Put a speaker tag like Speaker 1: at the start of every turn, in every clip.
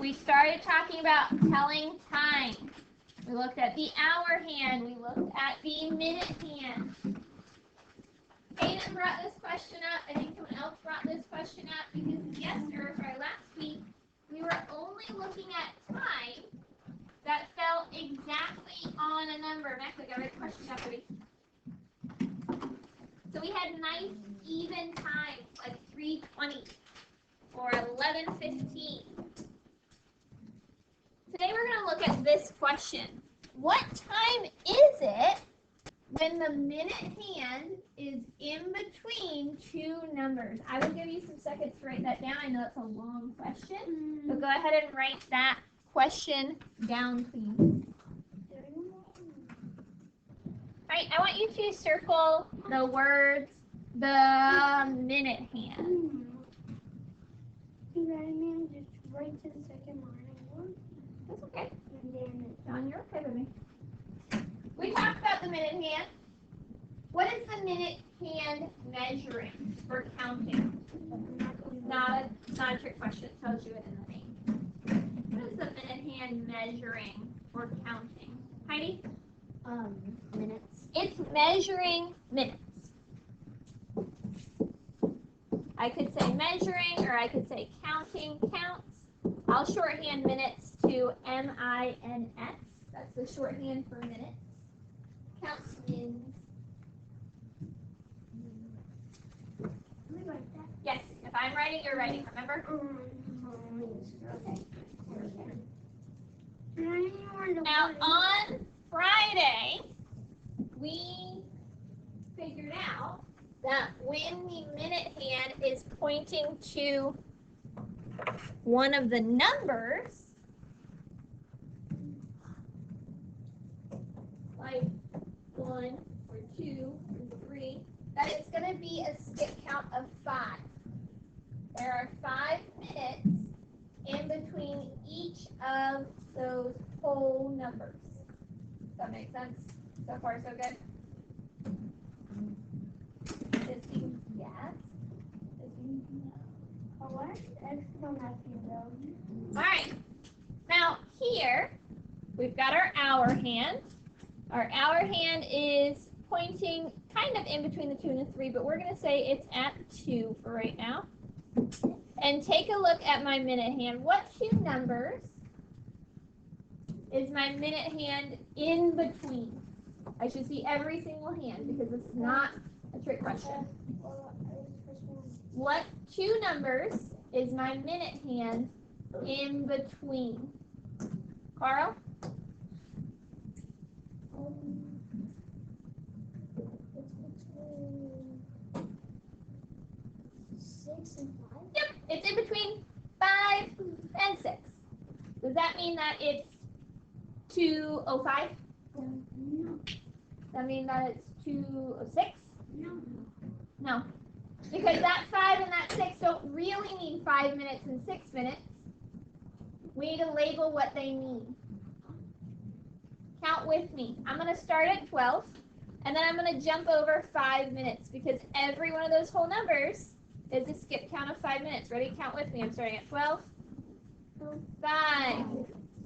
Speaker 1: we started talking about telling time. We looked at the hour hand. We looked at the minute hand. Hayden brought this question up. I think someone else brought this question up because last week, we were only looking at time that fell exactly on a number. Max, I got to write the question down, baby. So we had nice even times, like 3:20 or 11:15. Today we're going to look at this question. What time is it when the minute hand is in between two numbers? I will give you some seconds to write that down. I know it's a long question, but go ahead and write that question down, please. All right, I want you to circle the words, the minute hand.
Speaker 2: Just right to the second line.
Speaker 1: That's okay. John, you're okay with me. We talked about the minute hand. What is the minute hand measuring or counting? Not a trick question. It tells you it in the name. What is the minute hand measuring or counting? Heidi?
Speaker 2: Minutes.
Speaker 1: It's measuring minutes. I could say measuring or I could say counting, counts. I'll shorthand minutes to M-I-N-S. That's the shorthand for minutes. Counts mins. Yes, if I'm writing, you're writing, remember? Okay. Now, on Friday, we figured out that when the minute hand is pointing to one of the numbers, like 1 or 2 or 3, that it's going to be a skip count of 5. There are 5 minutes in between each of those whole numbers. Does that make sense? So far, so good? Yes. All right. Now here, we've got our hour hand. Our hour hand is pointing kind of in between the 2 and the 3, but we're going to say it's at 2 for right now. And take a look at my minute hand. What two numbers is my minute hand in between? I should see every single hand because it's not a trick question. What two numbers is my minute hand in between? Carl?
Speaker 2: It's between 6 and 5.
Speaker 1: Yep, it's in between 5 and 6. Does that mean that it's 2:05?
Speaker 2: No.
Speaker 1: Does that mean that it's 2:06?
Speaker 2: No.
Speaker 1: No. Because that 5 and that 6 don't really mean 5 minutes and 6 minutes. We need to label what they mean. Count with me. I'm going to start at 12, and then I'm going to jump over 5 minutes because every one of those whole numbers is a skip count of 5 minutes. Ready? Count with me. I'm starting at 12, 5,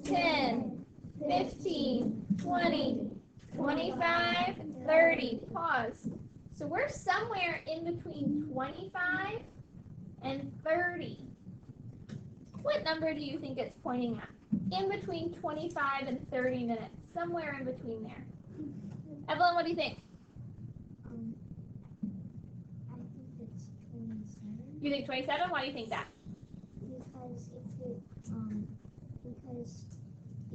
Speaker 1: 10, 15, 20, 25, 30. Pause. So we're somewhere in between 25 and 30. What number do you think it's pointing at? In between 25 and 30 minutes. Somewhere in between there. Evelyn, what do you think?
Speaker 2: I think it's 27.
Speaker 1: You think 27? Why do you think that?
Speaker 2: Because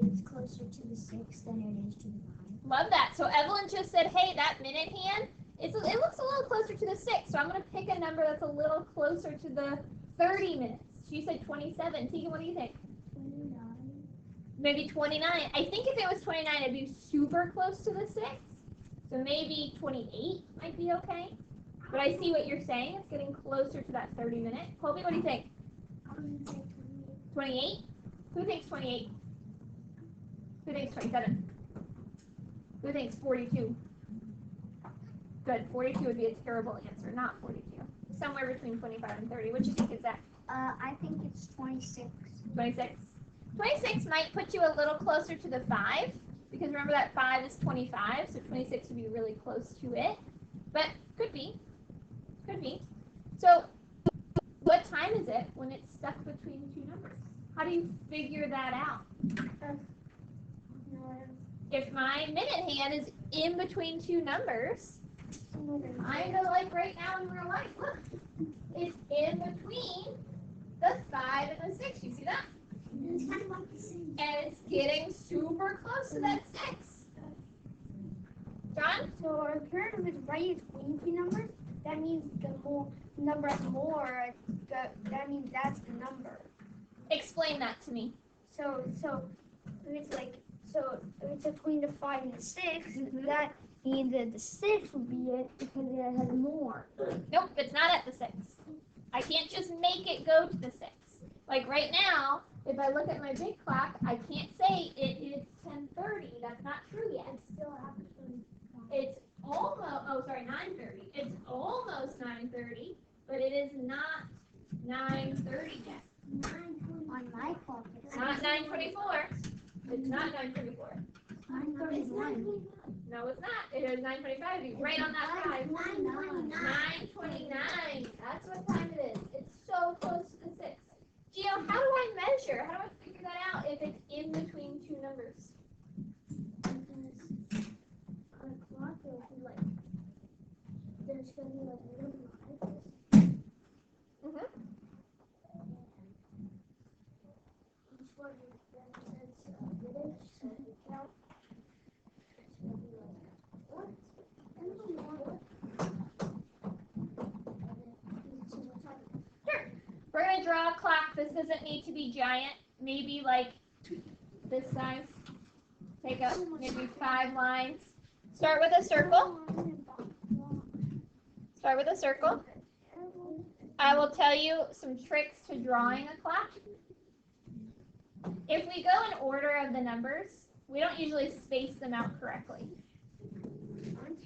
Speaker 2: it's closer to the 6 than it is to the 5.
Speaker 1: Love that. So Evelyn just said, hey, that minute hand, it looks a little closer to the 6. So I'm going to pick a number that's a little closer to the 30 minutes. She said 27. Tegan, what do you think?
Speaker 2: 29.
Speaker 1: Maybe 29. I think if it was 29, it'd be super close to the 6. So maybe 28 might be okay. But I see what you're saying. It's getting closer to that 30 minute. Colby, what do you think?
Speaker 2: I'm going to say
Speaker 1: 28? Who thinks 28? Who thinks 27? Who thinks 42? Good. 42 would be a terrible answer, not 42. Somewhere between 25 and 30. What do you think is that?
Speaker 2: I think it's 26.
Speaker 1: 26? 26 might put you a little closer to the 5, because remember that 5 is 25, so 26 would be really close to it. But could be. Could be. So what time is it when it's stuck between two numbers? How do you figure that out? If my minute hand is in between two numbers, I know, like right now in real life, look, it's in between the 5 and the 6. You see that?
Speaker 2: It's kind of like the same.
Speaker 1: And it's getting super close to that 6. John?
Speaker 2: So if your number is right between two numbers, that means the more number has more. That means that's the number.
Speaker 1: Explain that to me.
Speaker 2: So if it's between the 5 and the 6, that means that the 6 would be it because it has more.
Speaker 1: Nope, it's not at the 6. I can't just make it go to the 6. Like right now, if I look at my big clock, I can't say it is 10:30. That's not true yet.
Speaker 2: It's still after 25.
Speaker 1: It's almost, 9:30. It's almost 9:30, but it is not 9:30 yet.
Speaker 2: 9:20 on my clock.
Speaker 1: It's not 9:24. It's not 9:24.
Speaker 2: 9:31.
Speaker 1: No, it's not. It is 9:25. You're right on that 5.
Speaker 2: 9:29.
Speaker 1: 9:29. That's what time it is. It's so close to the 6. Gio, how do I measure? How do I figure that out if it's in between two numbers?
Speaker 2: Because on a clock, there's going to be like a little bit like this.
Speaker 1: Mm-hmm.
Speaker 2: Each one represents minutes, so if you count, it's going to be like what? And then what?
Speaker 1: Sure. We're going to draw a clock. This doesn't need to be giant. Maybe like this size. Take up maybe 5 lines. Start with a circle. Start with a circle. I will tell you some tricks to drawing a clock. If we go in order of the numbers, we don't usually space them out correctly.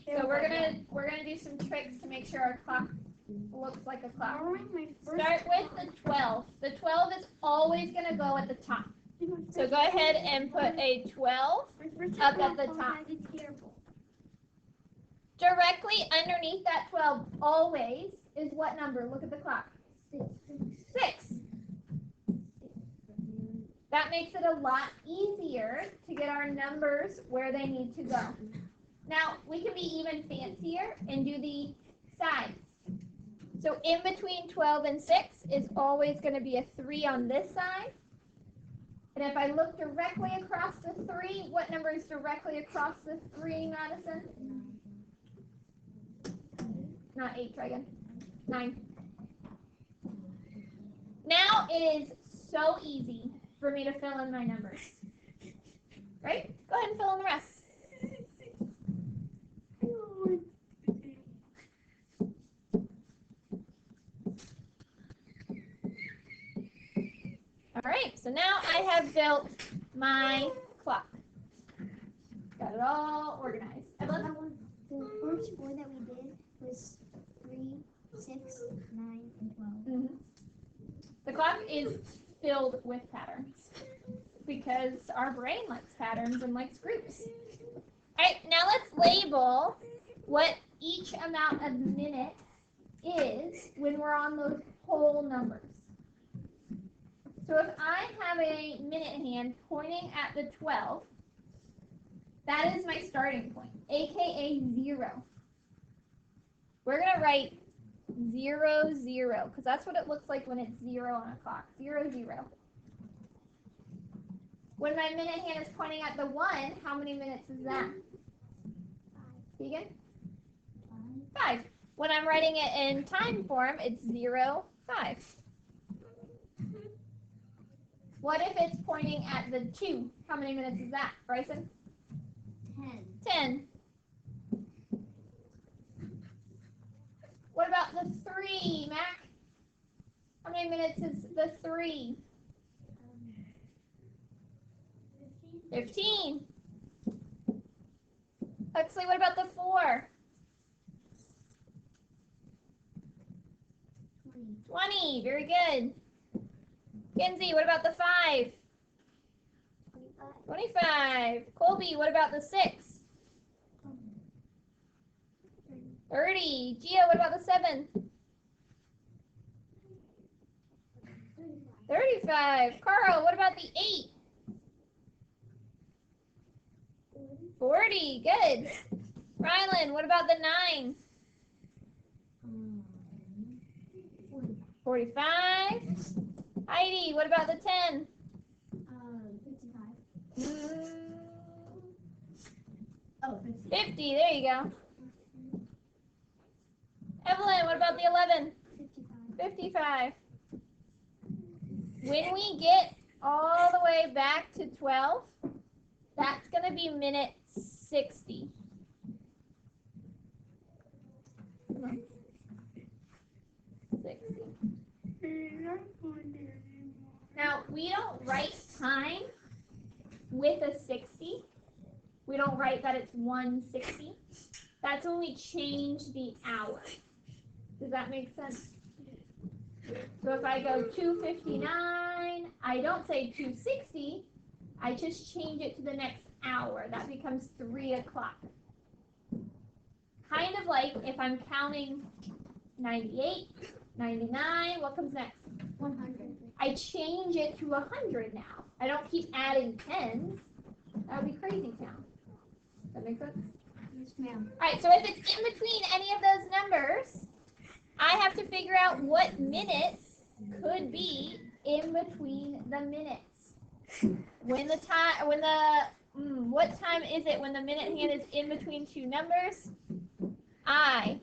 Speaker 1: So we're gonna do some tricks to make sure our clock looks like a clock. Start with the 12. The 12 is always gonna go at the top. So go ahead and put a 12 up at the top. Directly underneath that 12 always is what number? Look at the clock. 6. That makes it a lot easier to get our numbers where they need to go. Now, we can be even fancier and do the sides. So in between 12 and 6 is always going to be a 3 on this side. And if I look directly across the 3, what number is directly across the 3, Madison? Not 8, try again. 9. Now it is so easy for me to fill in my numbers. Right? Go ahead and fill in the rest. All right, so now I have built my clock. Got it all organized.
Speaker 2: The first 4 that we did was 3, 6, 9, and 12.
Speaker 1: Mm-hmm. The clock is filled with patterns because our brain likes patterns and likes groups. All right, now let's label what each amount of minutes is when we're on those whole numbers. So if I have a minute hand pointing at the 12, that is my starting point, aka 0. We're going to write 0, 0, because that's what it looks like when it's 0 on a clock. 0, 0. When my minute hand is pointing at the 1, how many minutes is that? Keegan? 5. When I'm writing it in time form, it's 0, 5. What if it's pointing at the 2? How many minutes is that, Bryson? 10. What about the 3, Mac? How many minutes is the 3? 15. Huxley, what about the 4? 20. Very good. Kenzie, what about the 5? 25. Colby, what about the 6? 30. Gia, what about the 7? 35. Carl, what about the 8? 40. Good. Rylan, what about the 9? 45. Heidi, what about the 10?
Speaker 2: 55. Oh,
Speaker 1: 50. There you go. Evelyn, what about the 11? 55. When we get all the way back to 12, that's going to be minute 60. Come on. 60. Now, we don't write time with a 60. We don't write that it's 160. That's when we change the hour. Does that make sense? So if I go 2:59, I don't say 2:60. I just change it to the next hour. That becomes 3 o'clock. Kind of like if I'm counting 98, 99, what comes next?
Speaker 2: 100.
Speaker 1: I change it to 100 now. I don't keep adding tens. That would be crazy town. Does that make sense?
Speaker 2: Yes, ma'am.
Speaker 1: All right, so if it's in between any of those numbers, I have to figure out what minutes could be in between the minutes. What time is it when the minute hand is in between two numbers? I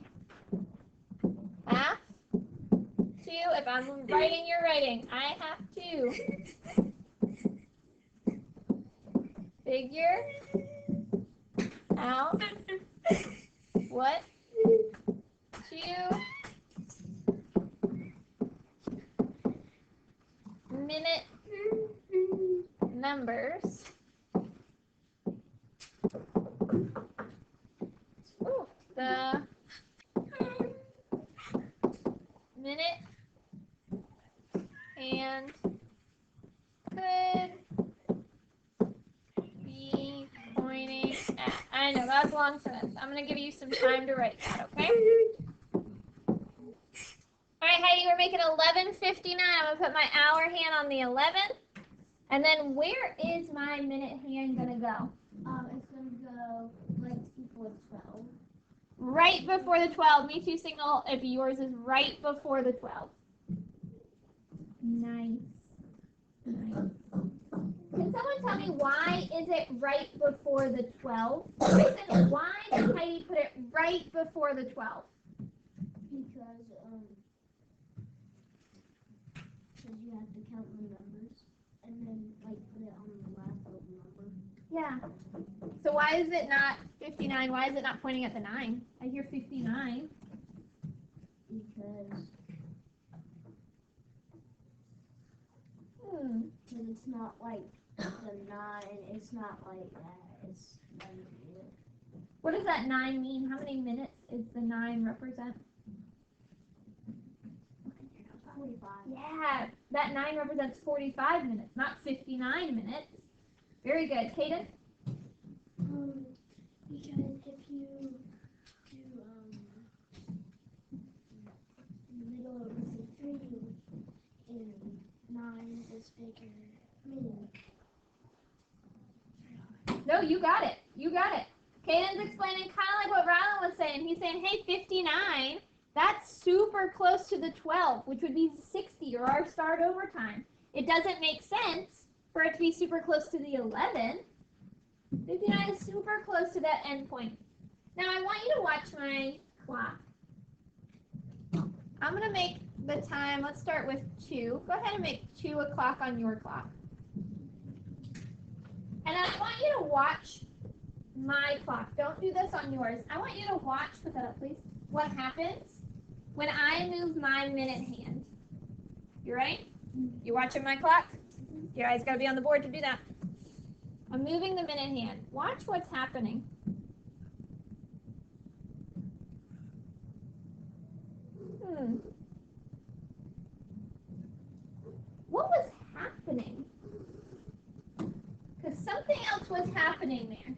Speaker 1: have to, if I'm writing, you're writing, I have to figure out what two minute numbers the minute and could be pointing at. I know, that's a long sentence. I'm going to give you some time to write that, okay? All right, Heidi, we're making 11:59. I'm going to put my hour hand on the 11. And then where is my minute hand going to go?
Speaker 2: It's going to go right before 12.
Speaker 1: Right before the 12. Me too, signal if yours is right before the 12. Nice. Can someone tell me why is it right before the 12? Listen, why did Heidi put it right before the 12?
Speaker 2: Because you have to count the numbers and then like put it on the last little number.
Speaker 1: Yeah. So why is it not 59? Why is it not pointing at the 9? I hear 59.
Speaker 2: Because
Speaker 1: Hmm.
Speaker 2: it's not like the 9. It's not like that. It's
Speaker 1: What does that 9 mean? How many minutes is the 9 represent?
Speaker 2: 45.
Speaker 1: Yeah, that 9 represents 45 minutes, not 59 minutes. Very good. Kaden?
Speaker 2: Because if you do middle of the 3 and 9 is bigger.
Speaker 1: No, you got it. You got it. Kaden's explaining kind of like what Rylan was saying. He's saying, hey, 59, that's super close to the 12, which would be 60 or our start overtime. It doesn't make sense for it to be super close to the 11. 59 is super close to that end point. Now, I want you to watch my clock. I'm going to make the time, let's start with 2. Go ahead and make 2 o'clock on your clock. And I want you to watch my clock. Don't do this on yours. I want you to watch, put that up please, what happens when I move my minute hand. You ready? You watching my clock? Your eyes got to be on the board to do that. I'm moving the minute hand. Watch what's happening. What was happening? Because something else was happening there.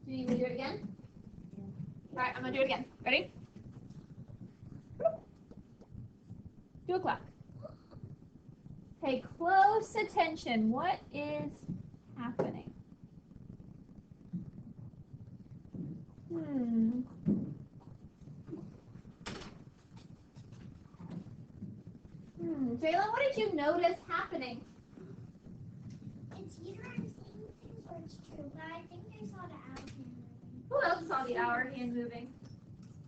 Speaker 1: Do you want to do it again? All right, I'm gonna do it again. Ready? 2 o'clock. Pay close attention. What is happening? Jayla, what did you notice happening?
Speaker 2: It's either I'm saying things or it's true, but I think I saw the hour hand moving.
Speaker 1: Who else saw the hour hand moving?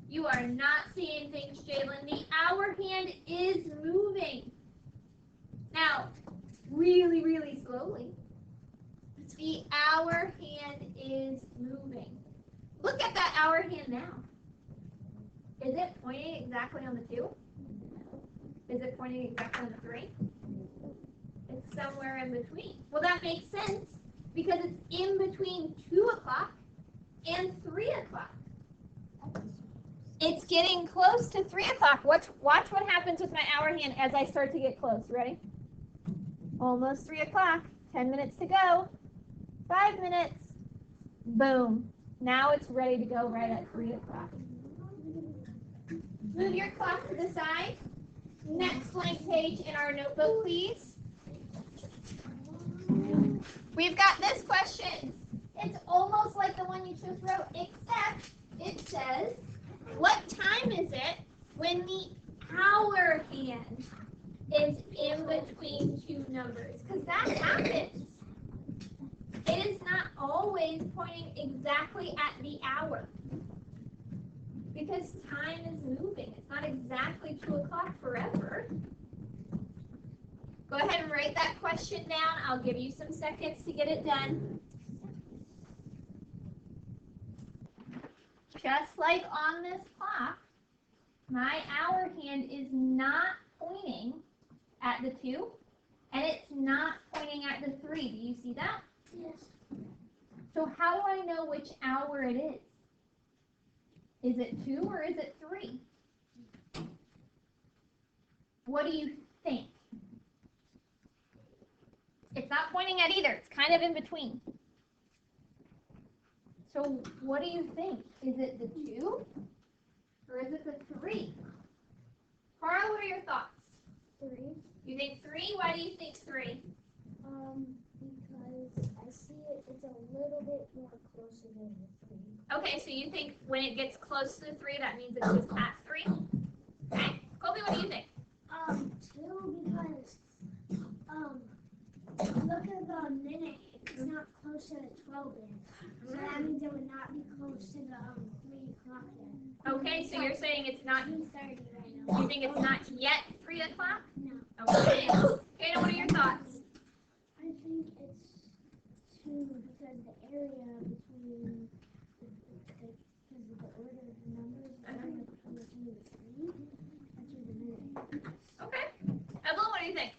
Speaker 1: You are not seeing things, Jalen. The hour hand is moving. Now, really, really slowly. The hour hand is moving. Look at that hour hand now. Is it pointing exactly on the 2? Is it pointing exactly on the 3? It's somewhere in between. Well, that makes sense because it's in between 2 o'clock and 3 o'clock. It's getting close to 3 o'clock. Watch what happens with my hour hand as I start to get close. Ready? Almost 3 o'clock. 10 minutes to go. 5 minutes. Boom. Now it's ready to go right at 3 o'clock. Move your clock to the side. Next blank page in our notebook, please. We've got this question. It's almost like the one you just wrote, except it says, what time is it when the hour hand is in between 2 numbers? Because that happens. It is not always pointing exactly at the hour. Because time is moving. It's not exactly 2 o'clock forever. Go ahead and write that question down. I'll give you some seconds to get it done. Just like on this clock, my hour hand is not pointing at the 2, and it's not pointing at the 3. Do you see that?
Speaker 2: Yes.
Speaker 1: So how do I know which hour it is? Is it 2 or is it 3? What do you think? It's not pointing at either. It's kind of in between. So what do you think? Is it the 2 or is it the 3? Carl, what are your thoughts?
Speaker 2: 3.
Speaker 1: You think 3? Why do you think 3?
Speaker 2: Because I see it's a little bit more closer than the 3.
Speaker 1: Okay, so you think when it gets close to the 3, that means it's just past 3? Okay. Colby, what do you think?
Speaker 2: 2 because look at the minute. It's not close to the 12 yet. So that means it would not be close to the 3 o'clock yet.
Speaker 1: Okay, so you're saying it's not,
Speaker 2: 2:30 right now.
Speaker 1: you think it's not yet 3 o'clock?
Speaker 2: No.
Speaker 1: Okay. Kayla, what are your thoughts?
Speaker 2: I think it's 2 because the area between because of the order of the numbers between the 3. That's where the minute.
Speaker 1: Okay. Evelyn, what do you think?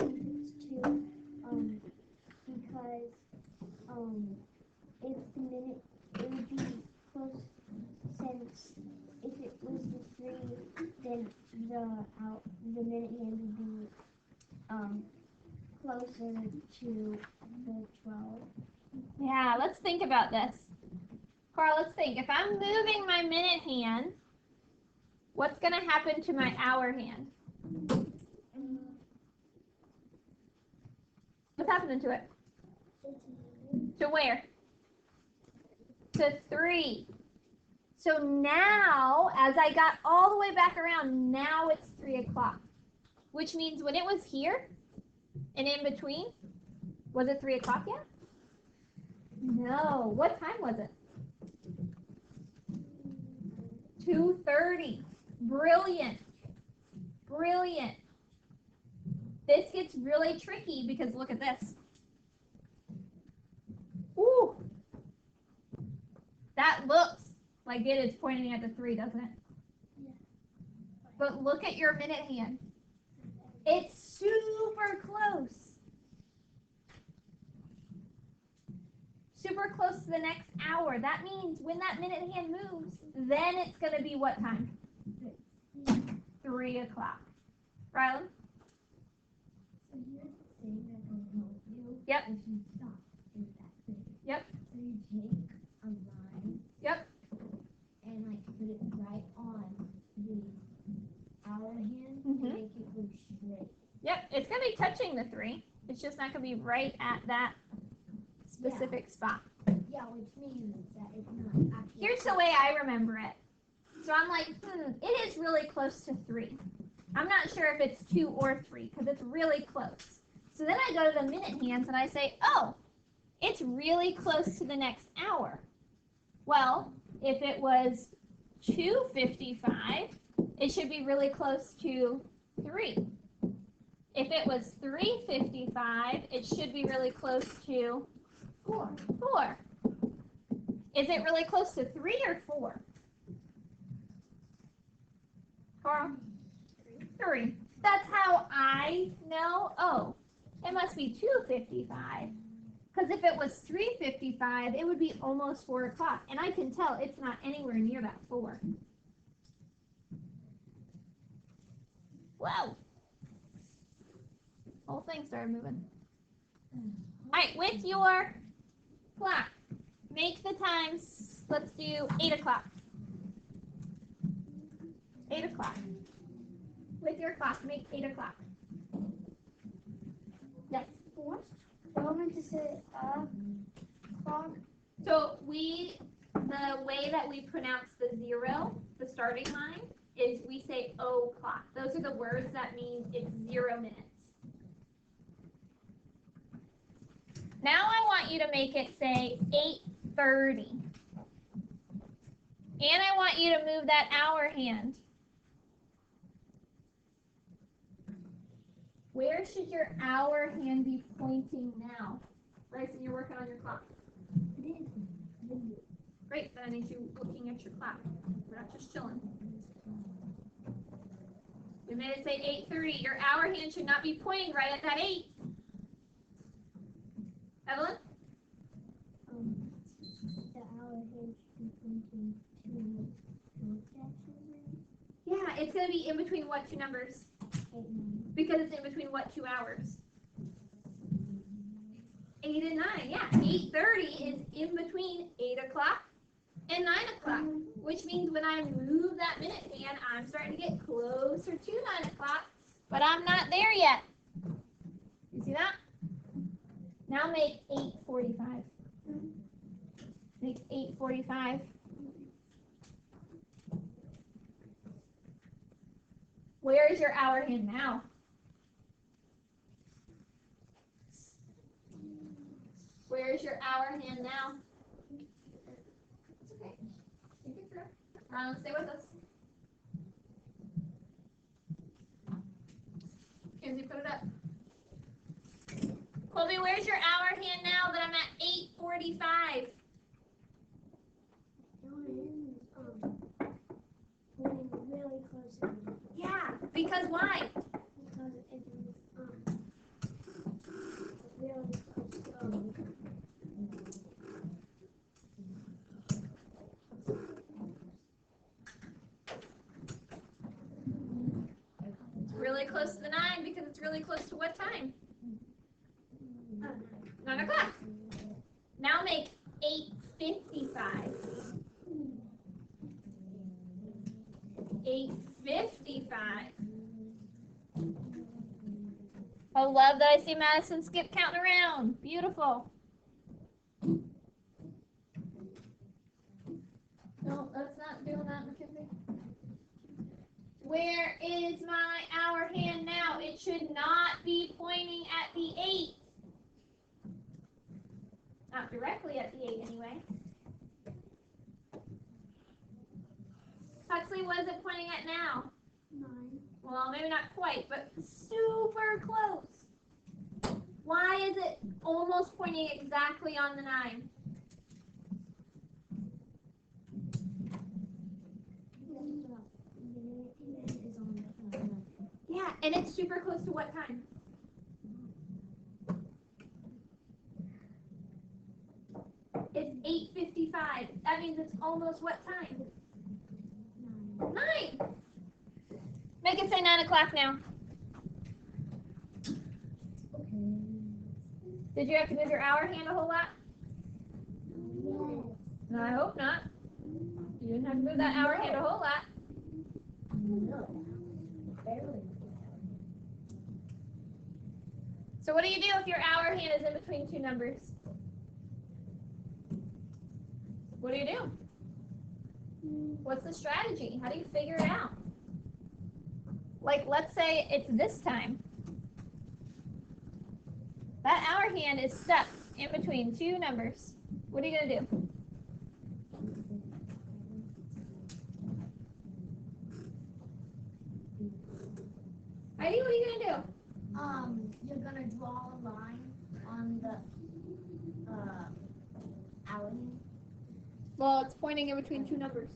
Speaker 2: I think it's 2 because if the minute it would be close since if it was the 3 then the minute hand would be closer to the 12.
Speaker 1: Yeah, let's think about this. Carl, let's think. If I'm moving my minute hand, what's going to happen to my hour hand? What's happening to it? To where? To 3. So now, as I got all the way back around, now it's 3 o'clock. Which means when it was here and in between, was it 3 o'clock yet? No. What time was it? 2:30. Brilliant. Brilliant. This gets really tricky because look at this. Ooh. That looks like it is pointing at the 3, doesn't it?
Speaker 2: Yeah.
Speaker 1: But look at your minute hand. It's super close. Super close to the next hour. That means when that minute hand moves, then it's going to be what time? 3 o'clock. Rylan?
Speaker 2: So you're saying that will help you?
Speaker 1: Yep.
Speaker 2: If you stop, it's that big.
Speaker 1: Yep.
Speaker 2: So you take a line.
Speaker 1: Yep.
Speaker 2: And like put it right on the hour hand
Speaker 1: Mhm.
Speaker 2: and make it go straight.
Speaker 1: Yep, it's going to be touching the 3. It's just not going to be right at that specific spot.
Speaker 2: Yeah, which means that it's not actually.
Speaker 1: Here's the way I remember it. So I'm like, it is really close to 3. I'm not sure if it's 2 or 3 because it's really close. So then I go to the minute hands and I say, oh, it's really close to the next hour. Well, if it was 2:55, it should be really close to 3. If it was 3:55, it should be really close to 4. Is it really close to 3 or 4? Carl? 3. That's how I know. Oh, it must be 2:55. Because if it was 3:55, it would be almost 4 o'clock. And I can tell it's not anywhere near that 4. Whoa. Whole thing started moving. All right, with your clock, make the times. Let's do 8 o'clock. 8 o'clock. With your clock, make 8 o'clock. Yes.
Speaker 2: What? Do I want to say clock?
Speaker 1: So the way that we pronounce the 0, the starting line, is we say o'clock. Those are the words that mean it's 0 minutes. Now I want you to make it say 8:30. And I want you to move that hour hand. Where should your hour hand be pointing now? Bryson, you're working on your clock. Great, then I need you looking at your clock. We're not just chilling. We made it say 8:30. Your hour hand should not be pointing right at that 8. Evelyn?
Speaker 2: The hour hand should be pointing to
Speaker 1: Yeah, it's going to be in between what 2 numbers?
Speaker 2: 8 and 9.
Speaker 1: Because it's in between what 2 hours? 8 and 9, yeah. 8:30 is in between 8 o'clock and 9 o'clock, which means when I move that minute hand, I'm starting to get closer to 9 o'clock, but I'm not there yet. You see that? Now make 8:45. Make 8:45. Where is your hour hand now? Where is your hour hand now? It's okay. Think it through. Stay with us. Kenzie, put it up. Colby, where's your hour hand now that I'm at 8:45?
Speaker 2: Pointing really close to me.
Speaker 1: Yeah, because why?
Speaker 2: Because it's really close.
Speaker 1: It's really close to the 9 because it's really close to what time? 9 o'clock. Now make 8:55. 8:55. I love that I see Madison skip counting around. Beautiful. No, that's not doing that, Mackenzie. Where is my hour hand now? It should not be pointing at the 8. Not directly at the 8 anyway. Huxley, what is it pointing at now?
Speaker 2: 9.
Speaker 1: Well, maybe not quite, but super close. Why is it almost pointing exactly on the 9? Yeah, and it's super close to what time? It's 8:55. That means it's almost what time? 9. Make it say 9 o'clock now. Did you have to move your hour hand a whole lot?
Speaker 2: Yes.
Speaker 1: No, I hope not. You didn't have to move that hour hand a whole lot.
Speaker 2: No. Barely.
Speaker 1: So what do you do if your hour hand is in between two numbers? What do you do? What's the strategy? How do you figure it out? Like, let's say it's this time. That hour hand is stuck in between two numbers. What are you going to do? Heidi, what are you going to do?
Speaker 2: You're gonna draw a line on the hour.
Speaker 1: Well, it's pointing in between two numbers.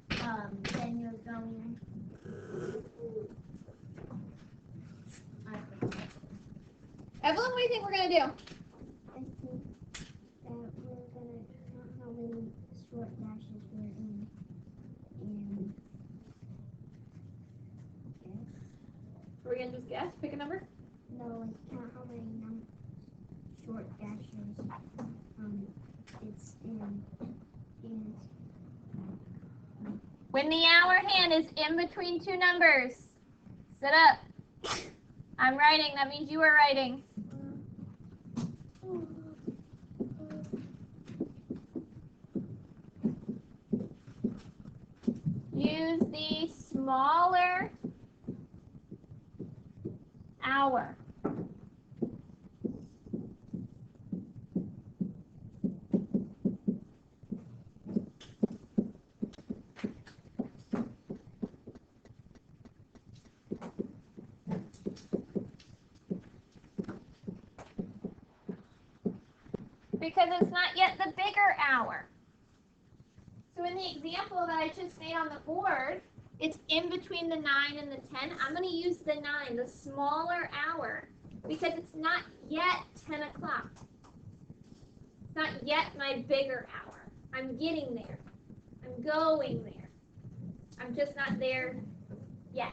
Speaker 2: Then you're going.
Speaker 1: Evelyn, what do you think we're going to do?
Speaker 2: I think that we're gonna count how many short dashes we're in. And
Speaker 1: We're going to just guess, pick a number?
Speaker 2: no, count how many short dashes it's in. And
Speaker 1: When the hour hand is in between two numbers, sit up. I'm writing. That means you are writing. Use the smaller hour. Because it's not yet the bigger hour. So in the example that I just made on the board, it's in between the 9 and the 10. I'm going to use the 9, the smaller hour, because it's not yet 10 o'clock. It's not yet my bigger hour. I'm getting there. I'm going there. I'm just not there yet.